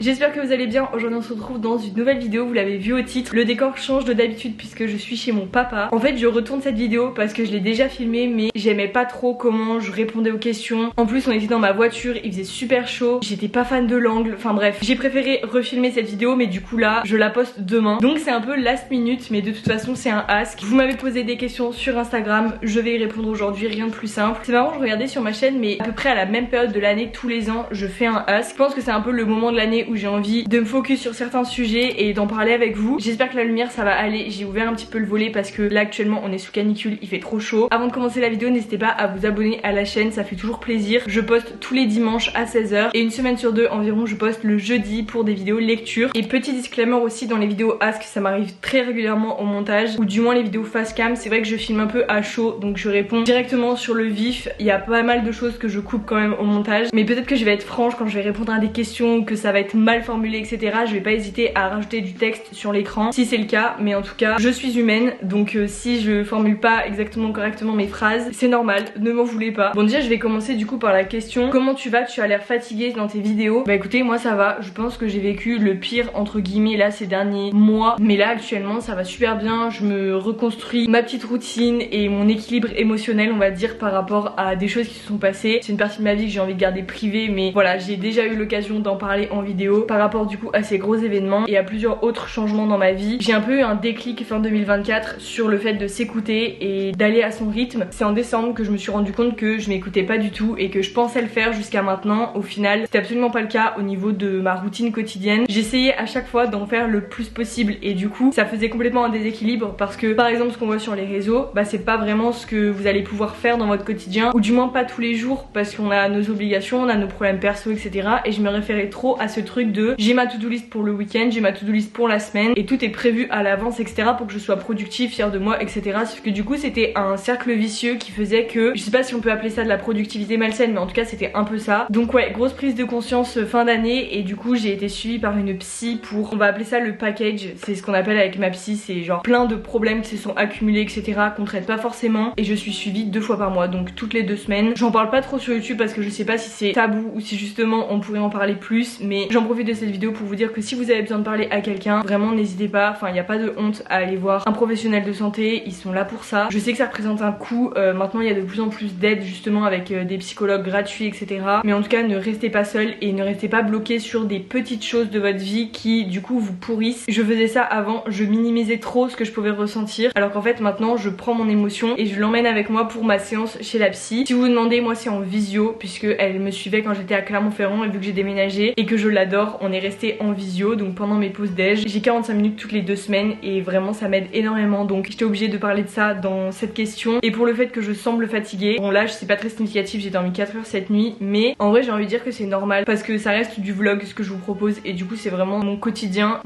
J'espère que vous allez bien. Aujourd'hui on se retrouve dans une nouvelle vidéo, vous l'avez vu au titre. Le décor change de d'habitude puisque je suis chez mon papa. En fait je retourne cette vidéo parce que je l'ai déjà filmée mais j'aimais pas trop comment je répondais aux questions. En plus on était dans ma voiture, il faisait super chaud, j'étais pas fan de l'angle, enfin bref. J'ai préféré refilmer cette vidéo mais du coup là je la poste demain. Donc c'est un peu last minute mais de toute façon c'est un ask. Vous m'avez posé des questions sur Instagram, je vais y répondre aujourd'hui, rien de plus simple. C'est marrant, je regardais sur ma chaîne mais à peu près à la même période de l'année tous les ans je fais un ask. Je pense que c'est un peu le moment de l'année où j'ai envie de me focus sur certains sujets et d'en parler avec vous. J'espère que la lumière ça va aller. J'ai ouvert un petit peu le volet parce que là actuellement on est sous canicule, il fait trop chaud. Avant de commencer la vidéo n'hésitez pas à vous abonner à la chaîne, ça fait toujours plaisir. Je poste tous les dimanches à 16h et une semaine sur deux environ je poste le jeudi pour des vidéos lecture. Et petit disclaimer aussi, dans les vidéos ask ça m'arrive très régulièrement au montage, ou du moins les vidéos face cam, c'est vrai que je filme un peu à chaud donc je réponds directement sur le vif. Il y a pas mal de choses que je coupe quand même au montage, mais peut-être que je vais être franche quand je vais répondre à des questions ou que ça va être mal formulé etc. Je vais pas hésiter à rajouter du texte sur l'écran si c'est le cas, mais en tout cas je suis humaine donc si je formule pas exactement correctement mes phrases c'est normal, ne m'en voulez pas. Bon déjà je vais commencer du coup par la question comment tu vas, tu as l'air fatiguée dans tes vidéos. Bah écoutez moi ça va, je pense que j'ai vécu le pire entre guillemets là ces derniers mois, mais là actuellement ça va super bien. Je me reconstruis ma petite routine et mon équilibre émotionnel on va dire par rapport à des choses qui se sont passées. C'est une partie de ma vie que j'ai envie de garder privée mais voilà j'ai déjà eu l'occasion d'en parler en vidéo par rapport du coup à ces gros événements et à plusieurs autres changements dans ma vie. J'ai un peu eu un déclic fin 2024 sur le fait de s'écouter et d'aller à son rythme. C'est en décembre que je me suis rendu compte que je m'écoutais pas du tout et que je pensais le faire jusqu'à maintenant. Au final c'était absolument pas le cas au niveau de ma routine quotidienne. J'essayais à chaque fois d'en faire le plus possible et du coup ça faisait complètement un déséquilibre parce que par exemple ce qu'on voit sur les réseaux bah c'est pas vraiment ce que vous allez pouvoir faire dans votre quotidien, ou du moins pas tous les jours parce qu'on a nos obligations, on a nos problèmes perso etc. Et je me référais trop à ce truc de j'ai ma to-do list pour le week-end, j'ai ma to-do list pour la semaine et tout est prévu à l'avance etc. pour que je sois productive, fière de moi etc. Sauf que du coup c'était un cercle vicieux qui faisait que, je sais pas si on peut appeler ça de la productivité malsaine mais en tout cas c'était un peu ça. Donc ouais, grosse prise de conscience fin d'année et du coup j'ai été suivie par une psy pour, on va appeler ça le package, c'est ce qu'on appelle avec ma psy, c'est genre plein de problèmes qui se sont accumulés etc. qu'on traite pas forcément, et je suis suivie 2 fois par mois donc toutes les 2 semaines. J'en parle pas trop sur YouTube parce que je sais pas si c'est tabou ou si justement on pourrait en parler plus, mais j'en profite de cette vidéo pour vous dire que si vous avez besoin de parler à quelqu'un, vraiment n'hésitez pas, enfin il n'y a pas de honte à aller voir un professionnel de santé, ils sont là pour ça. Je sais que ça représente un coût, maintenant il y a de plus en plus d'aide justement avec des psychologues gratuits etc. Mais en tout cas ne restez pas seul et ne restez pas bloqué sur des petites choses de votre vie qui du coup vous pourrissent. Je faisais ça avant, je minimisais trop ce que je pouvais ressentir alors qu'en fait maintenant je prends mon émotion et je l'emmène avec moi pour ma séance chez la psy. Si vous vous demandez, moi c'est en visio puisque elle me suivait quand j'étais à Clermont-Ferrand et vu que j'ai déménagé et que je l'adore, on est resté en visio donc pendant mes pauses déj. J'ai 45 minutes toutes les 2 semaines et vraiment ça m'aide énormément donc j'étais obligée de parler de ça dans cette question. Et pour le fait que je semble fatiguée, bon là c'est pas très significatif, j'ai dormi 4 heures cette nuit mais en vrai j'ai envie de dire que c'est normal parce que ça reste du vlog ce que je vous propose et du coup c'est vraiment mon quotidien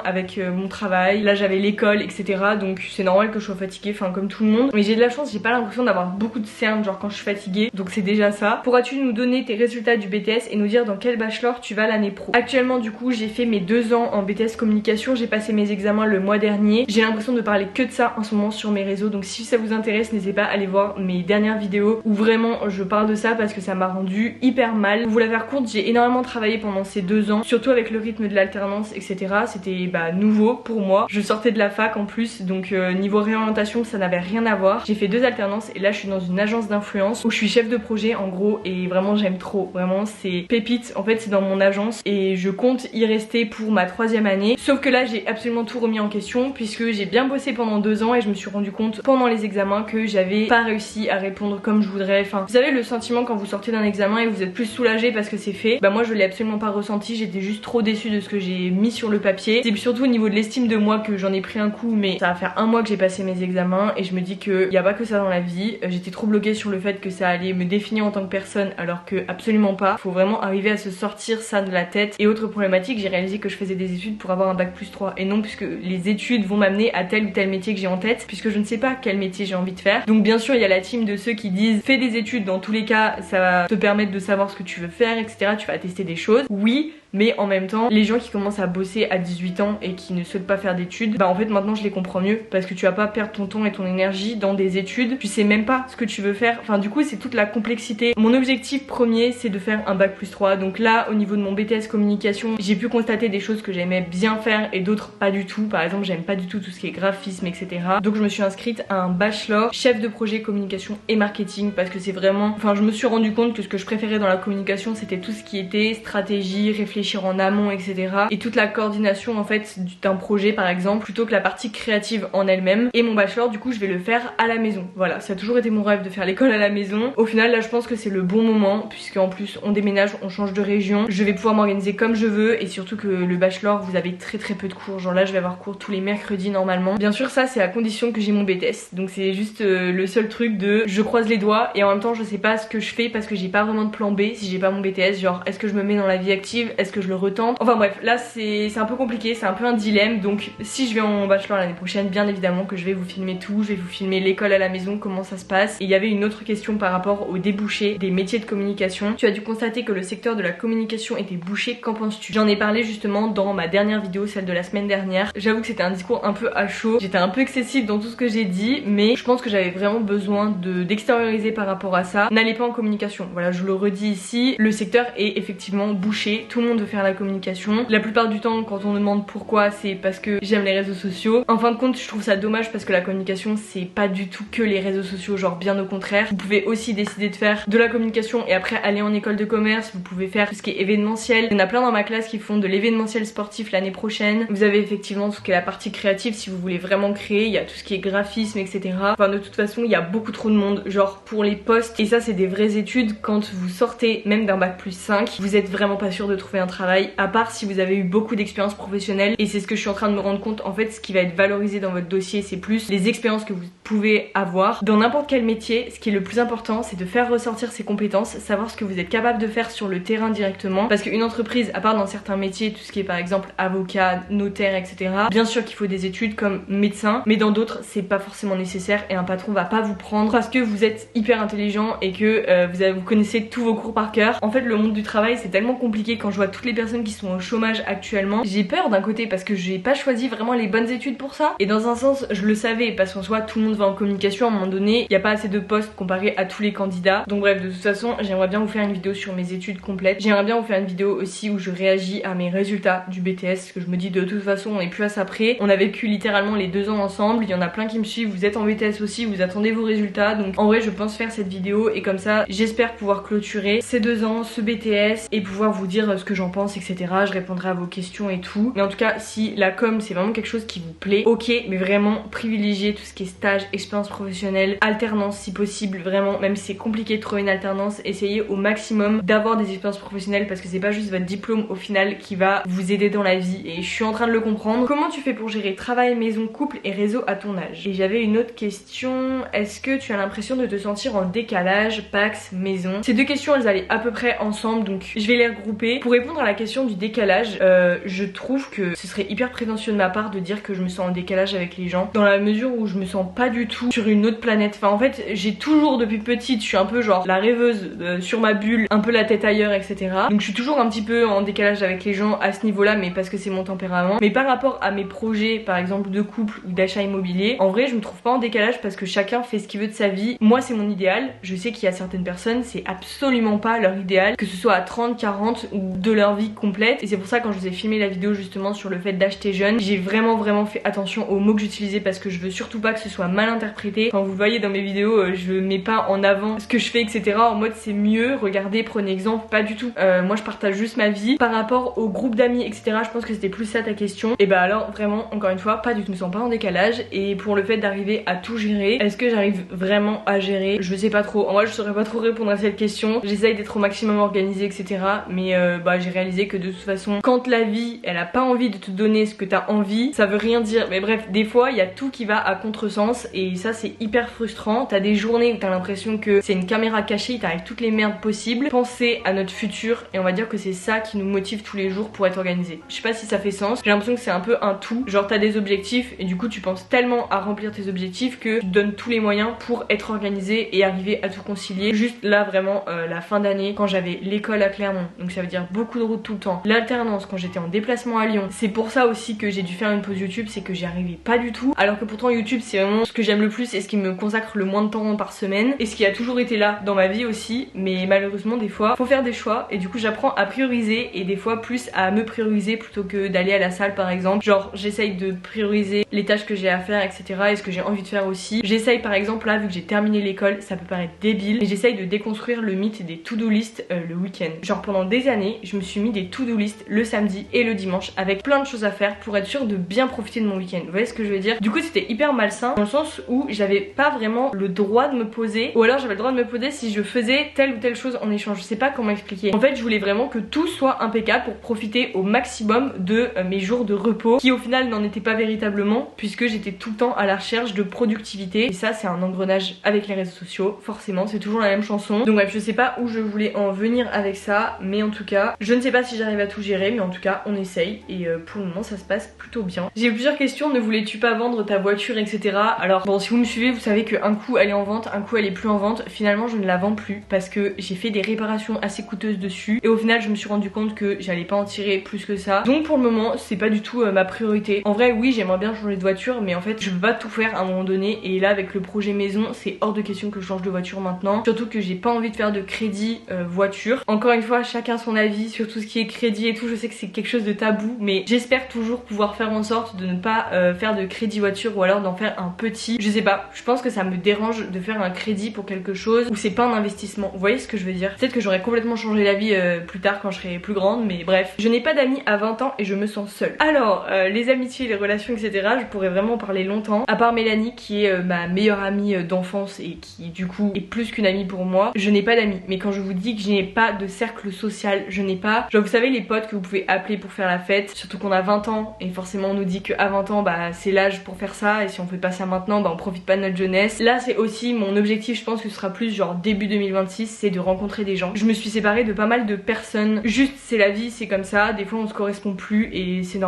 avec mon travail. Là j'avais l'école etc. donc c'est normal que je sois fatiguée, enfin comme tout le monde, mais j'ai de la chance, j'ai pas l'impression d'avoir beaucoup de cernes genre quand je suis fatiguée donc c'est déjà ça. Pourras-tu nous donner tes résultats du BTS et nous dire dans quel bachelor tu vas l'année pro? Actuellement du coup j'ai fait mes 2 ans en BTS communication, j'ai passé mes examens le mois dernier, j'ai l'impression de parler que de ça en ce moment sur mes réseaux donc si ça vous intéresse n'hésitez pas à aller voir mes dernières vidéos où vraiment je parle de ça parce que ça m'a rendu hyper mal. Pour vous la faire courte, j'ai énormément travaillé pendant ces 2 ans, surtout avec le rythme de l'alternance etc. C'était nouveau pour moi, je sortais de la fac en plus donc niveau réorientation ça n'avait rien à voir. J'ai fait 2 alternances et là je suis dans une agence d'influence où je suis chef de projet en gros et vraiment j'aime trop, vraiment c'est pépite, en fait c'est dans mon agence et je compte y rester pour ma 3e année. Sauf que là j'ai absolument tout remis en question puisque j'ai bien bossé pendant 2 ans et je me suis rendu compte pendant les examens que j'avais pas réussi à répondre comme je voudrais. Enfin vous savez le sentiment quand vous sortez d'un examen et vous êtes plus soulagé parce que c'est fait, bah moi je l'ai absolument pas ressenti, j'étais juste trop déçue de ce que j'ai mis sur le papier. C'est surtout au niveau de l'estime de moi que j'en ai pris un coup, mais ça va faire 1 mois que j'ai passé mes examens et je me dis qu'il n'y a pas que ça dans la vie. J'étais trop bloquée sur le fait que ça allait me définir en tant que personne alors que absolument pas. Faut vraiment arriver à se sortir ça de la tête. Et autre problématique, j'ai réalisé que je faisais des études pour avoir un bac+3 et non puisque les études vont m'amener à tel ou tel métier que j'ai en tête puisque je ne sais pas quel métier j'ai envie de faire. Donc bien sûr il y a la team de ceux qui disent fais des études, dans tous les cas ça va te permettre de savoir ce que tu veux faire etc. Tu vas tester des choses. Oui mais en même temps les gens qui commencent à bosser à 18 ans et qui ne souhaitent pas faire d'études, bah en fait maintenant je les comprends mieux parce que tu vas pas perdre ton temps et ton énergie dans des études, tu sais même pas ce que tu veux faire, enfin du coup c'est toute la complexité. Mon objectif premier c'est de faire un bac+3, donc là au niveau de mon BTS communication j'ai pu constater des choses que j'aimais bien faire et d'autres pas du tout. Par exemple j'aime pas du tout tout ce qui est graphisme etc, donc je me suis inscrite à un bachelor chef de projet communication et marketing parce que c'est vraiment, enfin je me suis rendu compte que ce que je préférais dans la communication c'était tout ce qui était stratégie, réfléchir en amont etc, et toute la coordination en fait d'un projet par exemple, plutôt que la partie créative en elle-même. Et mon bachelor du coup je vais le faire à la maison, voilà, ça a toujours été mon rêve de faire l'école à la maison. Au final là je pense que c'est le bon moment puisque en plus on déménage, on change de région, je vais pouvoir m'organiser comme je veux et surtout que le bachelor vous avez très peu de cours, genre là je vais avoir cours tous les mercredis normalement. Bien sûr ça c'est à condition que j'ai mon BTS, donc c'est juste le seul truc de je croise les doigts et en même temps je sais pas ce que je fais parce que j'ai pas vraiment de plan B si j'ai pas mon BTS, genre est-ce que je me mets dans la vie active, est-ce que je le retente, enfin bref là c'est un peu compliqué, c'est un peu un dilemme. Donc si je vais en bachelor l'année prochaine bien évidemment que je vais vous filmer tout, je vais vous filmer l'école à la maison, comment ça se passe. Et il y avait une autre question par rapport au débouché des métiers de communication. Tu as dû constater que le secteur de la communication était bouché, qu'en penses-tu? J'en ai parlé justement dans ma dernière vidéo, celle de la semaine dernière. J'avoue que c'était un discours un peu à chaud, j'étais un peu excessive dans tout ce que j'ai dit, mais je pense que j'avais vraiment besoin d'extérioriser par rapport à ça. N'allez pas en communication, voilà je le redis ici, le secteur est effectivement bouché, tout le monde veut faire la communication. La plupart du temps quand on demande pourquoi c'est parce que j'aime les réseaux sociaux. En fin de compte je trouve ça dommage parce que la communication c'est pas du tout que les réseaux sociaux, genre bien au contraire. Vous pouvez aussi décider de faire de la communication et après aller en école de commerce, vous pouvez faire tout ce qui est événementiel. Il y en a plein dans ma classe qui font de l'événementiel sportif l'année prochaine. Vous avez effectivement tout ce qui est la partie créative si vous voulez vraiment créer, il y a tout ce qui est graphisme etc. Enfin de toute façon il y a beaucoup trop de monde genre pour les postes, et ça c'est des vraies études. Quand vous sortez même d'un bac+5 vous êtes vraiment pas sûr de trouver un travail à part si vous avez eu beaucoup d'expérience professionnelle, et c'est ce que je suis en train de me rendre compte. En fait ce qui va être valorisé dans votre dossier c'est plus les expériences que vous pouvez avoir dans n'importe quel métier. Ce qui est le plus important c'est de faire ressortir ses compétences, savoir ce que vous êtes capable de faire sur le terrain directement, parce qu'une entreprise, à part dans certains métiers, tout ce qui est par exemple avocat, notaire etc, bien sûr qu'il faut des études comme médecin, mais dans d'autres c'est pas forcément nécessaire et un patron va pas vous prendre parce que vous êtes hyper intelligent et que vous connaissez tous vos cours par cœur. En fait le monde du travail c'est tellement compliqué. Quand je vois toutes les personnes qui sont au chômage actuellement, j'ai peur d'un côté parce que j'ai pas choisi vraiment les bonnes études pour ça, et dans un sens je le savais parce qu'en soi tout le monde va en communication à un moment donné, il n'y a pas assez de postes comparé à tous les candidats. Donc bref, de toute façon j'aimerais bien vous faire une vidéo sur mes études complètes, j'aimerais bien vous faire une vidéo aussi où je réagis à mes résultats du BTS, parce que je me dis de toute façon on est plus à ça près, on a vécu littéralement les 2 ans ensemble, il y en a plein qui me suivent, vous êtes en BTS aussi, vous attendez vos résultats, donc en vrai je pense faire cette vidéo et comme ça j'espère pouvoir clôturer ces 2 ans, ce BTS et pouvoir vous dire ce que j'en pense etc. Je répondrai à vos questions et tout, mais en tout cas si la com c'est vraiment quelque chose qui vous plaît, ok, mais vraiment privilégiez tout ce qui est stage, expérience professionnelle, alternance si possible, vraiment, même si c'est compliqué de trouver une alternance, essayez au maximum d'avoir des expériences professionnelles parce que c'est pas juste votre diplôme au final qui va vous aider dans la vie, et je suis en train de le comprendre. Comment tu fais pour gérer travail, maison, couple et réseau à ton âge? Et j'avais une autre question, est-ce que tu as l'impression de te sentir en décalage, Pax, maison? Ces deux questions elles allaient à peu près ensemble donc je vais les regrouper. Pour répondre à la question du décalage, je trouve que ce serait hyper prétentieux de ma part de dire que je me sens en décalage avec les gens, dans la mesure où je me sens pas du tout sur une autre planète. Enfin en fait j'ai toujours depuis petite, je suis un peu genre la rêveuse sur ma bulle, un peu la tête ailleurs etc. Donc je suis toujours un petit peu en décalage avec les gens à ce niveau là, mais parce que c'est mon tempérament. Mais par rapport à mes projets par exemple de couple ou d'achat immobilier, en vrai je me trouve pas en décalage parce que chacun fait ce qu'il veut de sa vie. Moi c'est mon idéal, je sais qu'il y a certaines personnes c'est absolument pas leur idéal, que ce soit à 30, 40 ou de leur vie complète, et c'est pour ça quand je vous ai filmé la vidéo justement sur le fait d'acheter jeune, j'ai vraiment fait attention aux mots que j'utilisais parce que je veux surtout pas que ce soit mal interprété. Quand vous voyez dans mes vidéos je mets pas en avant ce que je fais etc, en mode c'est mieux, regardez, prenez exemple, pas du tout. Moi je partage juste ma vie. Par rapport au groupe d'amis etc, je pense que c'était plus ça ta question, et bah alors vraiment encore une fois pas du tout, je me sens pas en décalage. Et pour le fait d'arriver à tout gérer, est-ce que j'arrive vraiment à gérer? Je sais pas trop, en vrai je saurais pas trop répondre à cette question, j'essaye d'être au maximum organisée etc, mais bah j'ai réalisé que de toute façon quand la vie elle a pas envie de te donner ce que t'as envie, ça veut rien dire. Mais bref, des fois il y a tout qui va à contresens et ça c'est hyper frustrant. T'as des journées où t'as l'impression que c'est une caméra cachée, il t'arrive toutes les merdes possibles. Pensez à notre futur et on va dire que c'est ça qui nous motive tous les jours pour être organisé. Je sais pas si ça fait sens, j'ai l'impression que c'est un peu un tout, genre t'as des objectifs et du coup tu penses tellement à remplir tes objectifs que tu te donnes tous les moyens pour être organisé et arriver à tout concilier. Juste là vraiment la fin d'année quand j'avais l'école à Clermont, donc ça veut dire beaucoup beaucoup de route tout le temps, l'alternance quand j'étais en déplacement à Lyon, c'est pour ça aussi que j'ai dû faire une pause YouTube, c'est que j'y arrivais pas du tout. Alors que pourtant YouTube c'est vraiment ce que j'aime le plus et ce qui me consacre le moins de temps par semaine et ce qui a toujours été là dans ma vie aussi. Mais malheureusement des fois faut faire des choix et du coup j'apprends à prioriser et des fois plus à me prioriser plutôt que d'aller à la salle par exemple. Genre j'essaye de prioriser les tâches que j'ai à faire etc et ce que j'ai envie de faire aussi. J'essaye par exemple là vu que j'ai terminé l'école, ça peut paraître débile, mais j'essaye de déconstruire le mythe des to-do list le week-end. Genre pendant des années je me suis mis des to-do list le samedi et le dimanche avec plein de choses à faire pour être sûre de bien profiter de mon week-end. Vous voyez ce que je veux dire? Du coup c'était hyper malsain dans le sens où j'avais pas vraiment le droit de me poser, ou alors j'avais le droit de me poser si je faisais telle ou telle chose en échange. Je sais pas comment expliquer. En fait je voulais vraiment que tout soit impeccable pour profiter au maximum de mes jours de repos qui au final n'en étaient pas véritablement puisque j'étais tout le temps à la recherche de productivité et ça c'est un engrenage avec les réseaux sociaux forcément, c'est toujours la même chanson. Donc bref je sais pas où je voulais en venir avec ça mais en tout cas je ne sais pas si j'arrive à tout gérer mais en tout cas on essaye et pour le moment ça se passe plutôt bien. J'ai eu plusieurs questions, ne voulais-tu pas vendre ta voiture etc. Alors bon si vous me suivez vous savez qu'un coup elle est en vente, un coup elle est plus en vente. Finalement je ne la vends plus parce que j'ai fait des réparations assez coûteuses dessus et au final je me suis rendu compte que j'allais pas en tirer plus que ça. Donc pour le moment c'est pas du tout ma priorité. En vrai oui j'aimerais bien changer de voiture mais en fait je peux pas tout faire à un moment donné et là avec le projet maison c'est hors de question que je change de voiture maintenant. Surtout que j'ai pas envie de faire de crédit voiture. Encore une fois chacun son avis sur tout ce qui est crédit et tout, je sais que c'est quelque chose de tabou mais j'espère toujours pouvoir faire en sorte de ne pas faire de crédit voiture ou alors d'en faire un petit. Je sais pas, je pense que ça me dérange de faire un crédit pour quelque chose où c'est pas un investissement. Vous voyez ce que je veux dire? Peut-être que j'aurais complètement changé la vie plus tard quand je serai plus grande mais bref. Je n'ai pas d'amis à 20 ans et je me sens seule. Alors les amitiés, les relations etc. je pourrais vraiment en parler longtemps. À part Mélanie qui est ma meilleure amie d'enfance et qui du coup est plus qu'une amie pour moi, je n'ai pas d'amis. Mais quand je vous dis que je n'ai pas de cercle social, je n'ai pas, genre vous savez les potes que vous pouvez appeler pour faire la fête, surtout qu'on a 20 ans et forcément on nous dit qu'à 20 ans bah c'est l'âge pour faire ça et si on fait pas ça maintenant bah on profite pas de notre jeunesse. Là c'est aussi mon objectif, je pense que ce sera plus genre début 2026, c'est de rencontrer des gens. Je me suis séparée de pas mal de personnes, juste c'est la vie, c'est comme ça, des fois on se correspond plus et c'est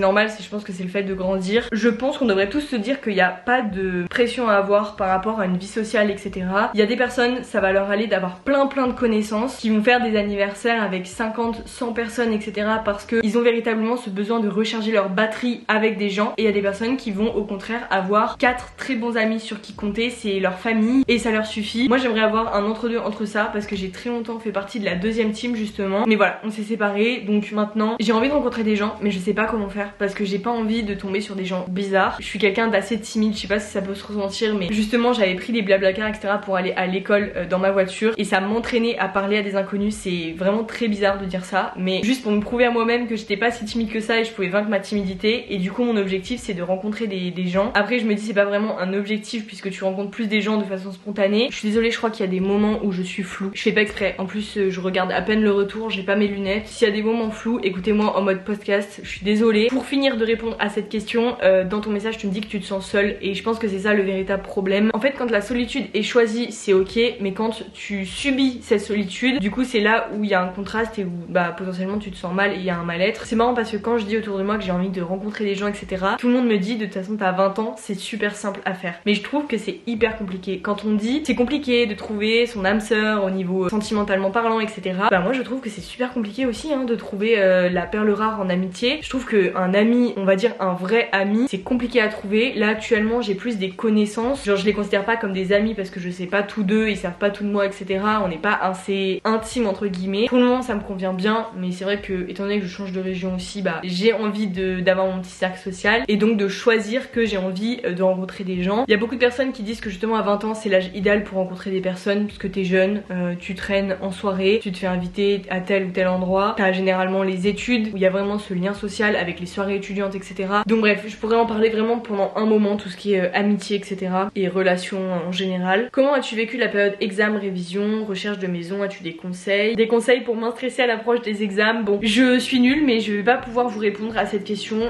normal, je pense que c'est le fait de grandir. Je pense qu'on devrait tous se dire qu'il n'y a pas de pression à avoir par rapport à une vie sociale etc. Il y a des personnes, ça va leur aller d'avoir plein de connaissances qui vont faire des anniversaires avec 50, 100 personnes etc. parce qu'ils ont véritablement ce besoin de recharger leur batterie avec des gens et il y a des personnes qui vont au contraire avoir 4 très bons amis sur qui compter, c'est leur famille et ça leur suffit. Moi j'aimerais avoir un entre-deux entre ça parce que j'ai très longtemps fait partie de la deuxième team justement mais voilà on s'est séparés donc maintenant j'ai envie de rencontrer des gens mais je sais pas comment faire parce que j'ai pas envie de tomber sur des gens bizarres. Je suis quelqu'un d'assez timide, je sais pas si ça peut se ressentir mais justement j'avais pris des blablacar etc pour aller à l'école dans ma voiture et ça m'entraînait à parler à des inconnus. C'est vraiment très bizarre de dire ça mais juste pour me prouver à moi-même que j'étais pas si timide que ça et je pouvais vaincre ma timidité et du coup mon objectif c'est de rencontrer des gens. Après je me dis c'est pas vraiment un objectif puisque tu rencontres plus des gens de façon spontanée. Je suis désolée, je crois qu'il y a des moments où je suis floue, je fais pas exprès, en plus je regarde à peine le retour, j'ai pas mes lunettes. S'il y a des moments flous écoutez-moi en mode podcast, je suis désolée. Pour finir de répondre à cette question, dans ton message tu me dis que tu te sens seule et je pense que c'est ça le véritable problème. En fait quand la solitude est choisie c'est ok mais quand tu subis cette solitude du coup c'est là où il y a un contraste et où bah potentiellement tu te sens mal et il y a un mal-être. C'est marrant parce que quand je dis autour de moi que j'ai envie de rencontrer des gens etc, tout le monde me dit de toute façon t'as 20 ans c'est super simple à faire mais je trouve que c'est hyper compliqué. Quand on dit c'est compliqué de trouver son âme sœur au niveau sentimentalement parlant etc, bah moi je trouve que c'est super compliqué aussi de trouver la perle rare en amitié. Je trouve qu'un ami, on va dire un vrai ami, c'est compliqué à trouver. Là actuellement j'ai plus des connaissances, genre je les considère pas comme des amis parce que je sais pas tout d'eux, ils savent pas tout de moi etc, on n'est pas assez intime entre guillemets. Pour le moment ça me convient bien mais c'est vrai que étant donné que je change de région aussi bah j'ai envie d'avoir mon petit cercle social et donc de choisir que j'ai envie de rencontrer des gens. Il y a beaucoup de personnes qui disent que justement à 20 ans c'est l'âge idéal pour rencontrer des personnes puisque t'es jeune, tu traînes en soirée, tu te fais inviter à tel ou tel endroit, t'as généralement les études où il y a vraiment ce lien social avec les soirées étudiantes etc. Donc bref je pourrais en parler vraiment pendant un moment, tout ce qui est amitié etc et relations en général. Comment as-tu vécu la période examen, révision, recherche de maison? As-tu des conseils? Des conseils pour moins stresser à l'approche des examens? Bon je suis nulle mais je vais pas pouvoir vous répondre à cette question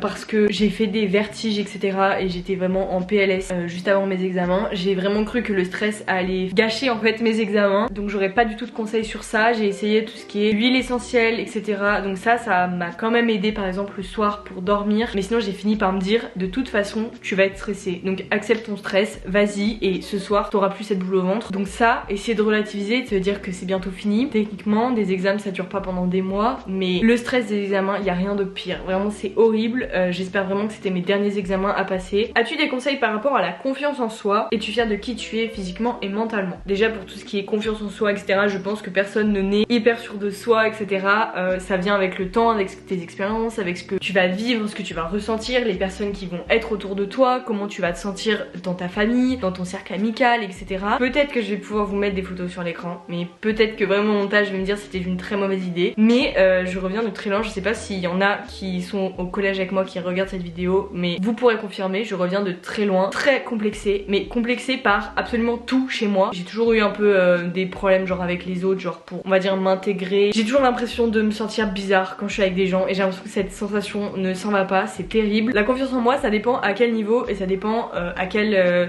parce que j'ai fait des vertiges etc et j'étais vraiment en PLS juste avant mes examens. J'ai vraiment cru que le stress allait gâcher en fait mes examens donc j'aurais pas du tout de conseils sur ça. J'ai essayé tout ce qui est huile essentielle etc donc ça m'a quand même aidé par exemple le soir pour dormir mais sinon j'ai fini par me dire de toute façon tu vas être stressée donc accepte ton stress, vas-y et ce soir t'auras plus cette boule au ventre. Donc ça, essayer de relativiser, de te dire que c'est bientôt fini. Techniquement des examens examens ça dure pas pendant des mois, mais le stress des examens, il y a rien de pire. Vraiment c'est horrible. J'espère vraiment que c'était mes derniers examens à passer. As-tu des conseils par rapport à la confiance en soi? Es-tu fière de qui tu es physiquement et mentalement? Déjà pour tout ce qui est confiance en soi, etc. je pense que personne ne naît hyper sûr de soi, etc. Ça vient avec le temps, avec tes expériences, avec ce que tu vas vivre, ce que tu vas ressentir, les personnes qui vont être autour de toi, comment tu vas te sentir dans ta famille, dans ton cercle amical, etc. Peut-être que je vais pouvoir vous mettre des photos sur l'écran, mais peut-être que vraiment au montage je vais me dire c'était une très mauvaise idée. Mais je reviens de très loin, je sais pas s'il y en a qui sont au collège avec moi qui regardent cette vidéo, mais vous pourrez confirmer, je reviens de très loin, très complexée, mais complexée par absolument tout chez moi. J'ai toujours eu un peu des problèmes genre avec les autres, genre pour on va dire m'intégrer. J'ai toujours l'impression de me sentir bizarre quand je suis avec des gens et j'ai l'impression que cette sensation ne s'en va pas, c'est terrible. La confiance en moi ça dépend à quel niveau et ça dépend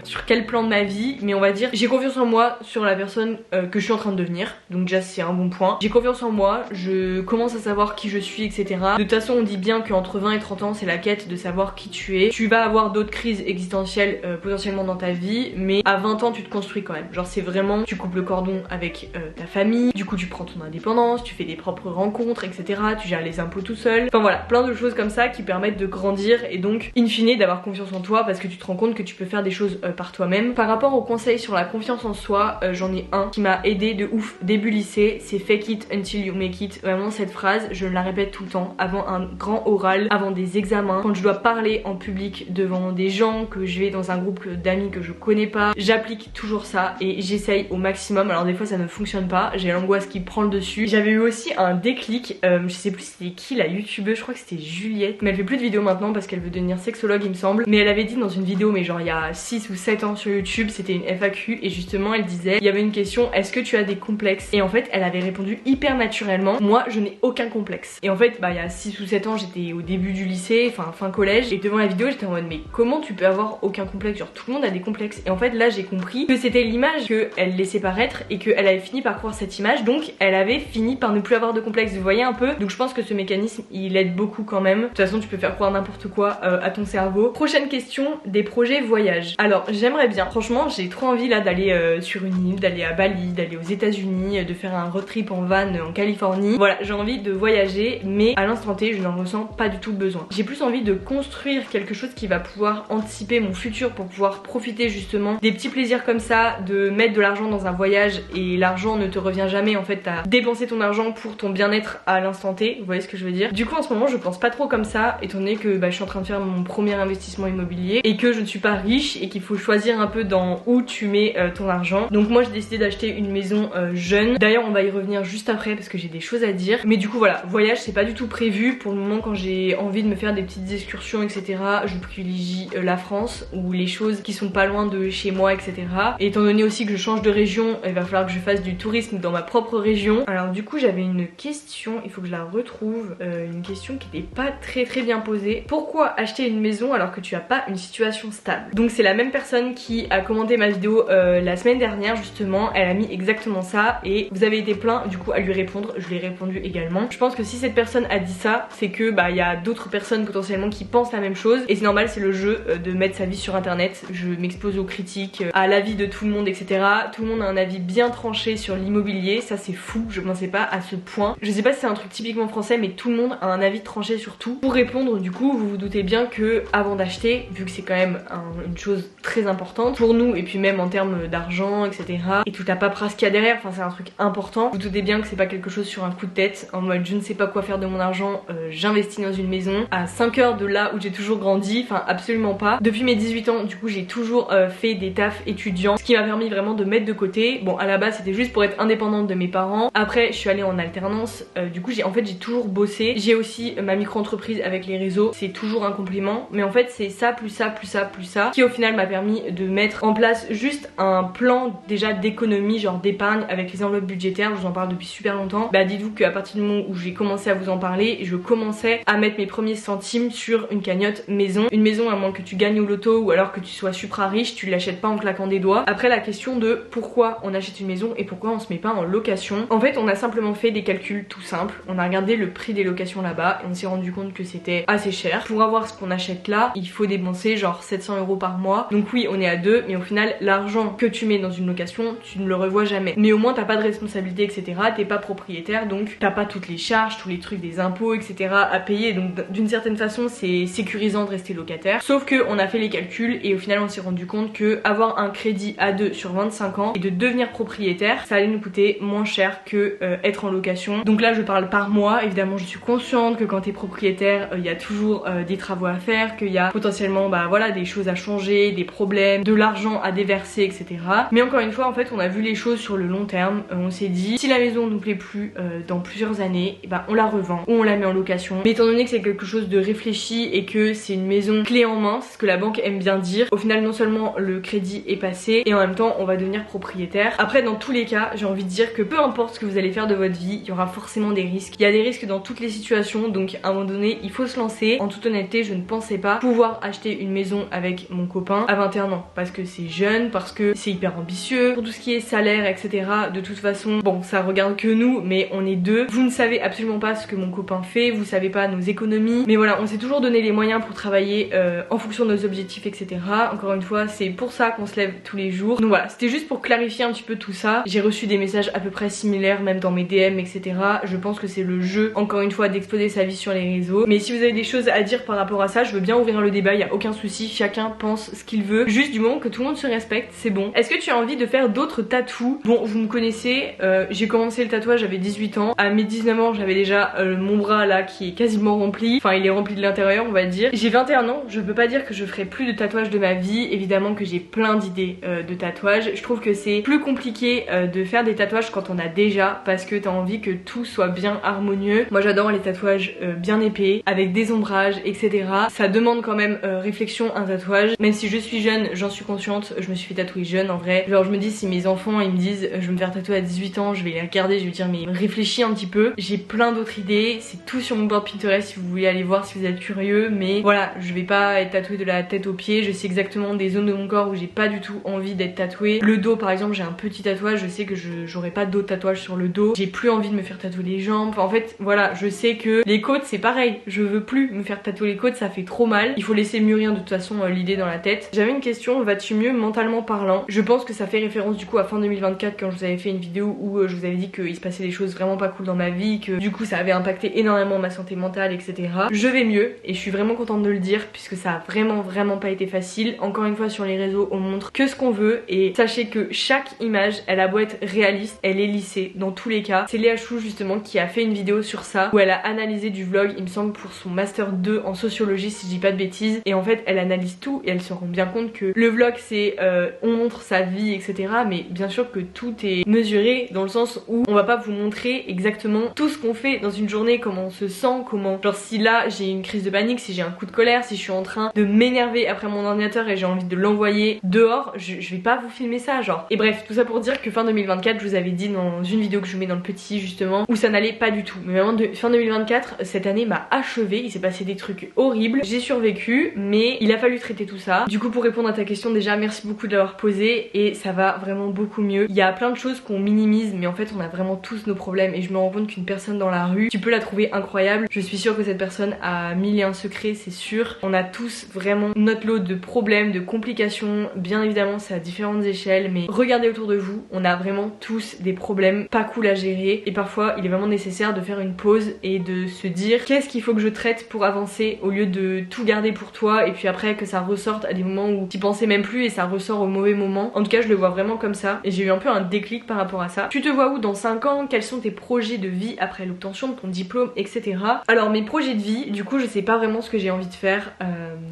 sur quel plan de ma vie, mais on va dire j'ai confiance en moi sur la personne que je suis en train de devenir, donc déjà c'est un bon point. J'ai confiance en moi, je commence à savoir qui je suis, etc. De toute façon on dit bien qu'entre 20 et 30 ans c'est la quête de savoir qui tu es. Tu vas avoir d'autres crises existentielles potentiellement dans ta vie, mais à 20 ans tu te construis quand même. Genre c'est vraiment, tu coupes le cordon avec ta famille, du coup tu prends ton indépendance, tu fais des propres rencontres, etc. Tu gères les impôts tout seul. Enfin voilà, plein de choses comme ça qui permettent de grandir et donc in fine d'avoir confiance en toi parce que tu te rends compte que tu peux faire des choses par toi-même. Par rapport aux conseils sur la confiance en soi, j'en ai un qui m'a aidé de ouf début lycée, c'est fake it until you make it. Vraiment cette phrase, je la répète tout le temps avant un grand oral, avant des examens, quand je dois parler en public devant des gens, que je vais dans un groupe d'amis que je connais pas, j'applique toujours ça et j'essaye au maximum. Alors des fois ça ne fonctionne pas, j'ai l'angoisse qui prend le dessus. J'avais eu aussi un déclic, je sais plus c'était qui la youtubeuse, je crois que c'était Juliette, mais elle fait plus de vidéos maintenant parce qu'elle veut devenir sexologue il me semble, mais elle avait dit dans une vidéo, mais genre il y a 6 ou 7 ans sur YouTube, c'était une FAQ et justement elle disait, il y avait une question, est-ce que tu as des complexes? Et en fait elle avait répondu hyper naturellement, moi je n'ai aucun complexe. Et en fait il y a 6 ou 7 ans j'étais au début du lycée, enfin fin collège, et devant la vidéo j'étais en mode mais comment tu peux avoir aucun complexe? Genre tout le monde a des complexes. Et en fait là j'ai compris que c'était l'image qu'elle laissait paraître et qu'elle avait fini par croire cette image, donc elle avait fini par ne plus avoir de complexe, vous voyez un peu. Donc je pense que ce mécanisme il aide beaucoup quand même. De toute façon tu peux faire croire n'importe quoi à ton cerveau. Prochaine question, des projets voyage. Alors j'aimerais bien, franchement j'ai trop envie là d'aller sur une île, d'aller à Bali, d'aller aux États-Unis, de faire un road trip en van en Californie. Voilà, j'ai envie de voyager, mais à l'instant T je n'en ressens pas du tout le besoin. J'ai plus envie de construire quelque chose qui va pouvoir anticiper mon futur pour pouvoir profiter justement des petits plaisirs comme ça, de mettre de l'argent dans un voyage et l'argent ne te revient jamais, en fait t'as dépensé ton argent pour ton bien-être à l'instant T, vous voyez ce que je veux dire. Du coup en ce moment je pense pas trop comme ça, étant donné que je suis en train de faire mon premier investissement immobilier et que je ne suis pas riche et qu'il faut choisir un peu dans où tu mets ton argent. Donc moi j'ai décidé d'acheter une maison jeune, d'ailleurs on va y revenir juste après parce que j'ai des choses à dire, mais du coup voilà, voyage c'est pas du tout prévu pour le moment. Quand j'ai envie de me faire des petites excursions etc, je privilégie la France ou les choses qui sont pas loin de chez moi etc. Et étant donné aussi que je change de région, il va falloir que je fasse du tourisme dans ma propre région. Alors du coup j'avais une question, il faut que je la retrouve, une question qui n'était pas très bien posée. Pourquoi acheter une maison alors que tu as pas une situation stable? Donc c'est la même personne qui a commenté ma vidéo la semaine dernière justement, elle a mis exactement ça et vous avez été plein du coup à lui répondre, je lui ai répondu également. Je pense que si cette personne a dit ça, c'est que il y a d'autres personnes potentiellement qui pensent la même chose et c'est normal, c'est le jeu de mettre sa vie sur internet. Je m'expose aux critiques, à l'avis de tout le monde etc. Tout le monde a un avis bien tranché sur l'immobilier, ça c'est fou, je pensais pas à ce point. Je sais pas si c'est un truc typiquement français mais tout le monde a un avis tranché sur tout. Pour répondre du coup, vous vous doutez bien que avant d'acheter, vu que c'est quand même une chose très importante pour nous et puis même en termes d'argent etc. et toute la paperasse qu'il y a derrière, enfin c'est un truc important, vous doutez bien que c'est pas quelque chose sur un coup de tête, en mode je ne sais pas quoi faire de mon argent, j'investis dans une maison à 5 heures de là où j'ai toujours grandi, enfin absolument pas. Depuis mes 18 ans du coup j'ai toujours fait des tafs étudiants, ce qui m'a permis vraiment de mettre de côté. Bon à la base c'était juste pour être indépendante de mes parents, après je suis allée en alternance, du coup j'ai toujours bossé. J'ai aussi ma micro-entreprise avec les réseaux, c'est toujours un compliment, mais en fait c'est ça plus ça plus ça plus ça qui au final m'a permis de mettre en place juste un plan déjà d'économie, genre d'épargne avec les enveloppes budgétaires. Je vous en parle depuis super longtemps. Dites-vous qu'à partir du moment où j'ai commencé à vous en parler, je commençais à mettre mes premiers centimes sur une cagnotte maison. Une maison à moins que tu gagnes au loto ou alors que tu sois supra riche, tu l'achètes pas en claquant des doigts. Après la question de pourquoi on achète une maison et pourquoi on se met pas en location, en fait on a simplement fait des calculs tout simples. On a regardé le prix des locations là-bas et on s'est rendu compte que c'était assez cher. Pour avoir ce qu'on achète là, il faut dépenser genre 700 € par mois. Donc oui on est à deux, mais au final l'argent que tu mets dans une location tu ne le revois jamais. Mais au moins t'as pas de responsabilité etc, t'es pas propriétaire, donc t'as pas toutes les charges, tous les trucs des impôts, etc. à payer, donc d'une certaine façon c'est sécurisant de rester locataire. Sauf que on a fait les calculs et au final on s'est rendu compte que avoir un crédit à 2 sur 25 ans et de devenir propriétaire, ça allait nous coûter moins cher que être en location. Donc là je parle par mois, évidemment je suis consciente que quand t'es propriétaire, il y a toujours des travaux à faire, qu'il y a potentiellement voilà, des choses à changer, des problèmes, de l'argent à déverser, etc. Mais encore une fois en fait on a vu les choses sur le long terme, on s'est dit si la maison nous plaît plus dans plusieurs années, on la revend ou on la met en location. Mais étant donné que c'est quelque chose de réfléchi et que c'est une maison clé en main, c'est ce que la banque aime bien dire, au final non seulement le crédit est passé et en même temps on va devenir propriétaire. Après dans tous les cas j'ai envie de dire que peu importe ce que vous allez faire de votre vie, il y aura forcément des risques. Il y a des risques dans toutes les situations, donc à un moment donné il faut se lancer. En toute honnêteté je ne pensais pas pouvoir acheter une maison avec mon copain à 21 ans parce que c'est jeune, parce que c'est hyper ambitieux, pour tout ce qui est salaire etc. De toute façon bon ça regarde que nous mais on est deux, vous ne savez absolument pas ce que mon copain fait, vous savez pas nos économies, mais voilà on s'est toujours donné les moyens pour travailler en fonction de nos objectifs etc. Encore une fois c'est pour ça qu'on se lève tous les jours. Donc voilà c'était juste pour clarifier un petit peu tout ça. J'ai reçu des messages à peu près similaires même dans mes DM etc. Je pense que c'est le jeu encore une fois d'exposer sa vie sur les réseaux, mais si vous avez des choses à dire par rapport à ça je veux bien ouvrir le débat, il y a aucun souci, chacun pense ce qu'il veut, juste du moment que tout le monde se respecte c'est bon. Est-ce que tu as envie de faire d'autres tatous? Bon vous me connaissez, j'ai commencé le tatouage j'avais 18 ans, à mes 19 ans j'avais déjà mon bras là qui est quasiment rempli, enfin il est rempli de l'intérieur on va dire. J'ai 21 ans, je peux pas dire que je ferai plus de tatouages de ma vie, évidemment que j'ai plein d'idées de tatouages. Je trouve que c'est plus compliqué de faire des tatouages quand on a déjà, parce que t'as envie que tout soit bien harmonieux. Moi j'adore les tatouages bien épais, avec des ombrages etc. Ça demande quand même réflexion un tatouage, même si je suis jeune j'en suis consciente, je me suis fait tatouer jeune en vrai. Genre je me dis si mes enfants ils me disent je vais me faire tatouer à 18 ans, je vais les regarder, je vais dire mais réfléchis un petit peu. J'ai plein d'autres idées, c'est tout sur mon board Pinterest si vous voulez aller voir si vous êtes curieux, mais voilà je vais pas être tatouée de la tête aux pieds, je sais exactement des zones de mon corps où j'ai pas du tout envie d'être tatouée. Le dos par exemple j'ai un petit tatouage, je sais que j'aurai pas d'autres tatouages sur le dos, j'ai plus envie de me faire tatouer les jambes, enfin en fait voilà je sais que les côtes c'est pareil, je veux plus me faire tatouer les côtes, ça fait trop mal, il faut laisser mûrir de toute façon l'idée dans la tête. J'avais une question, vas-tu mieux mentalement parlant? Je pense que ça fait référence du coup à fin 2024 quand je vous avais fait une vidéo où je vous avais dit qu'il se passait des choses vraiment pas cool dans ma vie, que du coup ça avait impacté énormément ma santé mentale etc. Je vais mieux et je suis vraiment contente de le dire puisque ça a vraiment pas été facile. Encore une fois sur les réseaux on montre que ce qu'on veut et sachez que chaque image elle a beau être réaliste, elle est lissée dans tous les cas. C'est Léa Chou justement qui a fait une vidéo sur ça où elle a analysé du vlog, il me semble pour son master 2 en sociologie si je dis pas de bêtises, et en fait elle analyse tout et elle se rend bien compte que le vlog c'est on montre sa vie etc. mais bien sûr que tout est mesuré dans le sens où on va pas vous montrer exactement tout ce qu'on fait dans une journée, comment on se sent, comment genre si là j'ai une crise de panique, si j'ai un coup de colère, si je suis en train de m'énerver après mon ordinateur et j'ai envie de l'envoyer dehors, je vais pas vous filmer ça genre. Et bref tout ça pour dire que fin 2024 je vous avais dit dans une vidéo que je vous mets dans le petit justement où ça n'allait pas du tout, mais vraiment fin 2024 cette année m'a achevée, il s'est passé des trucs horribles, j'ai survécu mais il a fallu traiter tout ça. Du coup pour répondre à ta question déjà merci beaucoup de l'avoir posée et ça va vraiment beaucoup mieux. Il y a plein de choses qu'on minimise mais en fait on a vraiment tous nos problèmes et je me rends compte qu'une personne dans la rue tu peux la trouver incroyable, je suis sûre que cette personne a 1001 secrets c'est sûr. On a tous vraiment notre lot de problèmes, de complications, bien évidemment c'est à différentes échelles mais regardez autour de vous, on a vraiment tous des problèmes pas cool à gérer et parfois il est vraiment nécessaire de faire une pause et de se dire qu'est-ce qu'il faut que je traite pour avancer au lieu de tout garder pour toi et puis après que ça ressorte à des moments où t'y pensais même plus et ça ressort au mauvais moment. En tout cas je le vois vraiment comme ça et j'ai eu un peu un déclic par rapport à ça. Tu te vois où dans 5 ans? Quels sont tes projets de vie après l'obtention de ton diplôme etc. Alors mes projets de vie, du coup je sais pas vraiment ce que j'ai envie de faire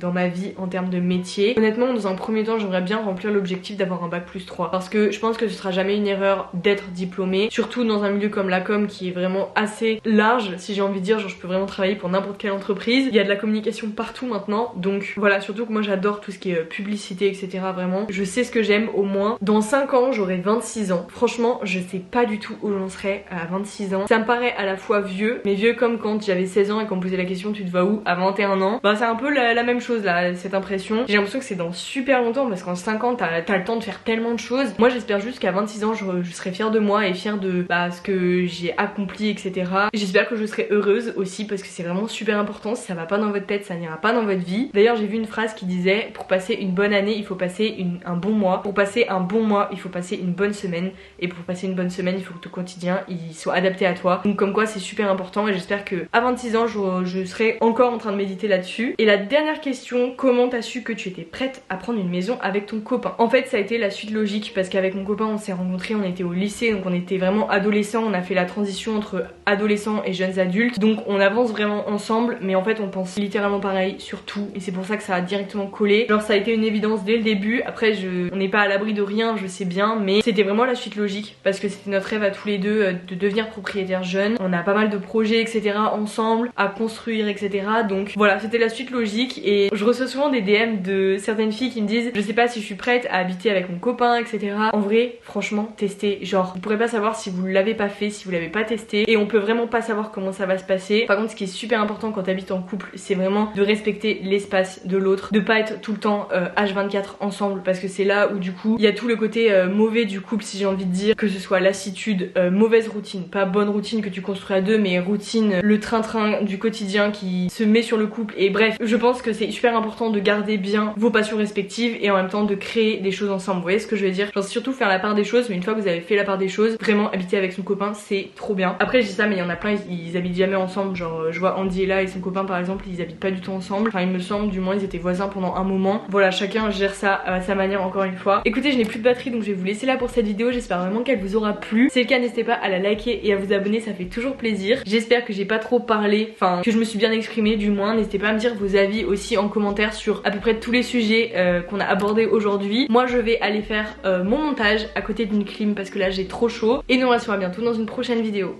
dans ma vie en termes de métier. Honnêtement dans un premier temps j'aimerais bien remplir l'objectif d'avoir un bac+3 parce que je pense que ce sera jamais une erreur d'être diplômée, surtout dans un milieu comme la com qui est vraiment assez large si j'ai envie de dire, genre je peux vraiment travailler pour n'importe quelle entreprise, il y a de la communication partout maintenant donc voilà, surtout que moi j'adore tout ce qui est publicité etc. Vraiment je sais ce que j'aime. Au moins dans 5 ans j'aurai 26 ans, franchement je sais pas du tout où j'en serai à 26 ans, ça me paraît à la fois vieux mais vieux comme quand j'avais 16 ans et qu'on me posait la question tu te vois où à 21 ans, bah c'est un peu la même chose choses là, cette impression. J'ai l'impression que c'est dans super longtemps parce qu'en 5 ans t'as le temps de faire tellement de choses. Moi j'espère juste qu'à 26 ans je serai fière de moi et fière de ce que j'ai accompli, etc. J'espère que je serai heureuse aussi parce que c'est vraiment super important. Si ça va pas dans votre tête, ça n'ira pas dans votre vie. D'ailleurs j'ai vu une phrase qui disait pour passer une bonne année il faut passer un bon mois. Pour passer un bon mois il faut passer une bonne semaine. Et pour passer une bonne semaine il faut que ton quotidien il soit adapté à toi. Donc comme quoi c'est super important et j'espère que à 26 ans je serai encore en train de méditer là-dessus. Et la dernière question, comment t'as su que tu étais prête à prendre une maison avec ton copain? En fait ça a été la suite logique parce qu'avec mon copain on s'est rencontrés, on était au lycée, donc on était vraiment adolescents, on a fait la transition entre adolescents et jeunes adultes, donc on avance vraiment ensemble, mais en fait on pense littéralement pareil sur tout et c'est pour ça que ça a directement collé. Genre ça a été une évidence dès le début. Après on n'est pas à l'abri de rien, je sais bien, mais c'était vraiment la suite logique parce que c'était notre rêve à tous les deux de devenir propriétaires jeunes. On a pas mal de projets etc ensemble à construire etc, donc voilà c'était la suite logique. Et je reçois souvent des DM de certaines filles qui me disent je sais pas si je suis prête à habiter avec mon copain etc. En vrai franchement testez, genre vous pourrez pas savoir si vous l'avez pas fait, si vous l'avez pas testé, et on peut vraiment pas savoir comment ça va se passer. Par contre ce qui est super important quand t'habites en couple c'est vraiment de respecter l'espace de l'autre, de pas être tout le temps H24 ensemble parce que c'est là où du coup il y a tout le côté mauvais du couple, si j'ai envie de dire, que ce soit lassitude, mauvaise routine, pas bonne routine que tu construis à deux mais routine, le train-train du quotidien qui se met sur le couple. Et bref je pense que c'est super important de garder bien vos passions respectives et en même temps de créer des choses ensemble, vous voyez ce que je veux dire. Genre surtout faire la part des choses, mais une fois que vous avez fait la part des choses, vraiment habiter avec son copain c'est trop bien. Après je dis ça mais il y en a plein ils habitent jamais ensemble, genre je vois Andy et là et son copain par exemple ils habitent pas du tout ensemble, enfin il me semble, du moins ils étaient voisins pendant un moment. Voilà, chacun gère ça à sa manière encore une fois. Écoutez je n'ai plus de batterie donc je vais vous laisser là pour cette vidéo, j'espère vraiment qu'elle vous aura plu. Si c'est le cas n'hésitez pas à la liker et à vous abonner, ça fait toujours plaisir. J'espère que j'ai pas trop parlé, enfin que je me suis bien exprimée du moins. N'hésitez pas à me dire vos avis aussi en commentaire sur à peu près tous les sujets qu'on a abordés aujourd'hui. Moi je vais aller faire mon montage à côté d'une clim parce que là j'ai trop chaud et nous on se revoit bientôt dans une prochaine vidéo.